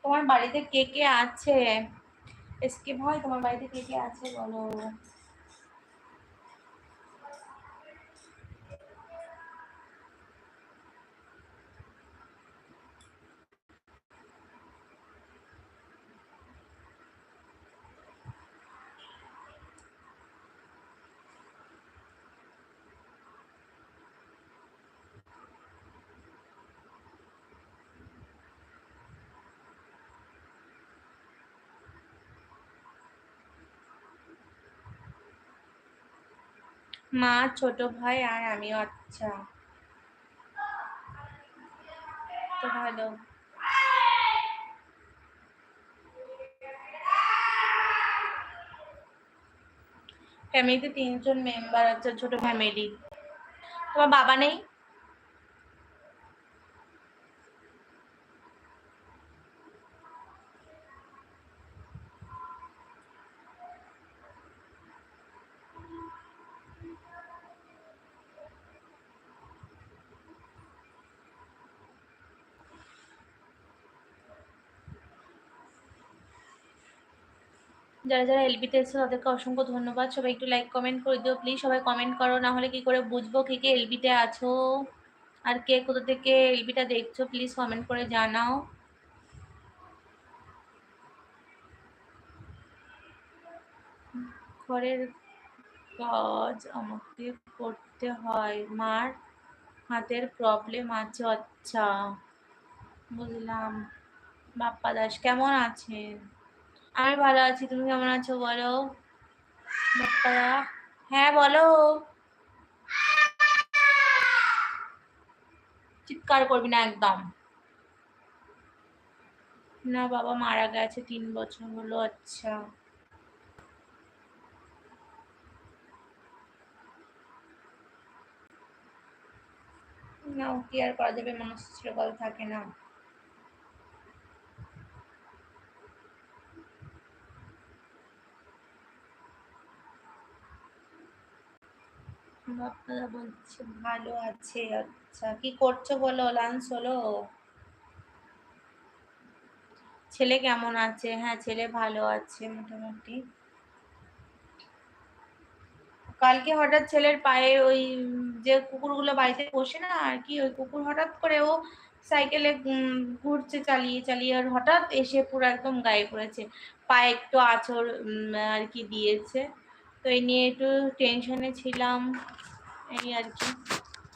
তোমার বাড়িতে কে কে আছে? এসকে ভাই, তোমার বাড়িতে কে কে আছে বলো? মা, ছোট ভাই আর আমিও। আচ্ছা, তো ভালো। ফ্যামিলিতে 3জন মেম্বার আছে, ছোট ফ্যামিলি। তোমার বাবা নেই? যারা যারা এলবিতে এসেছে তাদেরকে অসংখ্য ধন্যবাদ। সবাই একটু লাইক কমেন্ট করে দিও প্লিজ। সবাই কমেন্ট করো, না হলে কি করে বুঝবো কে কে এলবিতে আছো আর কে কোথা থেকে এলবিটা দেখছো। প্লিজ কমেন্ট করে জানাও। ঘরের কাজ আমাকে করতে হয়, মার হাতের প্রবলেম আছে। আচ্ছা, বুঝলাম। বাপ্পা দাস কেমন আছেন? আমি ভালো আছি, তুমি কেমন আছো বলো বাপ্পা? হ্যাঁ বলো, চিৎকার করবি না একদম। না, বাবা মারা গেছে 3 বছর হলো। আচ্ছা, না কি আর করা যাবে, মানুষ চিরকাল থাকে না। আপনারা বলছে ভালো আছে। আচ্ছা, কি করছো বলো? লাঞ্চ হলো? ছেলে কেমন আছে? হ্যাঁ, ছেলে ভালো আছে মোটামুটি। কালকে হঠাৎ ছেলের পায়ে ওই যে কুকুরগুলো বাড়িতে পোষে না আর কি, ওই কুকুর হঠাৎ করে ও সাইকেলে ঘুরছে চালিয়ে চালিয়ে, আর হঠাৎ এসে পুরো একদম গায়ে পড়েছে। পায়ে একটু আঁচড় আর কি দিয়েছে। তো এই নিয়ে একটু টেনশনে ছিলাম, এই আর কি।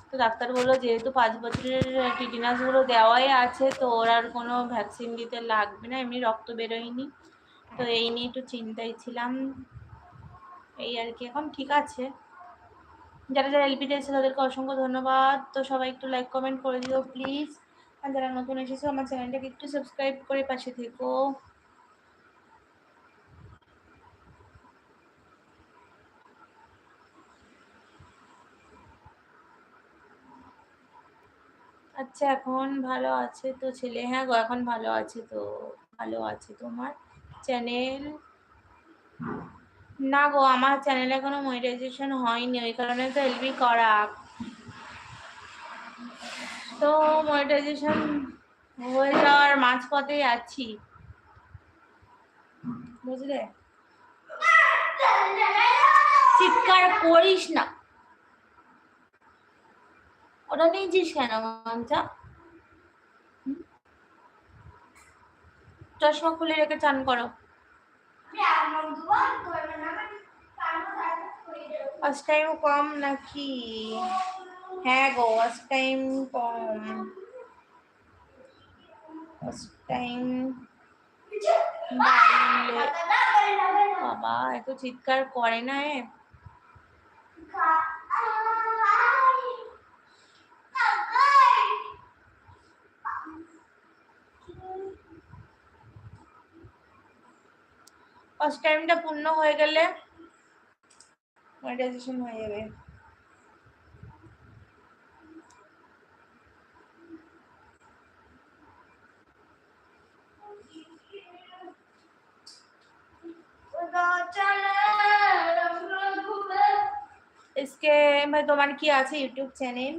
তো ডাক্তার বললো যেহেতু 5 বছরের টিটিনাস গুলো দেওয়াই আছে, তো ওর আর কোনো ভ্যাকসিন দিতে লাগবে না, এমনি রক্ত বেরোয়নি। তো এই নিয়ে একটু চিন্তায় ছিলাম, এই আর কি। এখন ঠিক আছে। যারা যারা এলপিতে এসেছে তাদেরকে অসংখ্য ধন্যবাদ। তো সবাই একটু লাইক কমেন্ট করে দিও প্লিজ। আর যারা নতুন এসেছো আমার চ্যানেলটাকে একটু সাবস্ক্রাইব করে পাশে থেকো। আচ্ছা, এখন ভালো আছে তো ছেলে? হ্যাঁ গো, এখন ভালো আছে তো। ভালো আছে। তোমার চ্যানেল? না গো, আমার চ্যানেলে এখনো মনিটাইজেশন হয়নি, ওই কারণে তো এলবি করা। তো মনিটাইজেশন হয়ে যাওয়ার মাঝপথেই আছি, বুঝলে। চিৎকার করিস না। ওটা নিয়েছিস কেন মঞ্চা? চশমা খুলে রেখে চান করো। ফার্স্ট টাইম কম নাকি? হ্যাঁ গো, ফার্স্ট টাইম কম। ফার্স্ট টাইম বাবা এত চিৎকার করে না এ। ফার্স্ট টাইমটা পূর্ণ হয়ে গেলে মনিটাইজেশন হয়ে যাবে। इसके भाई তোমার কি আছে ইউটিউব চ্যানেল?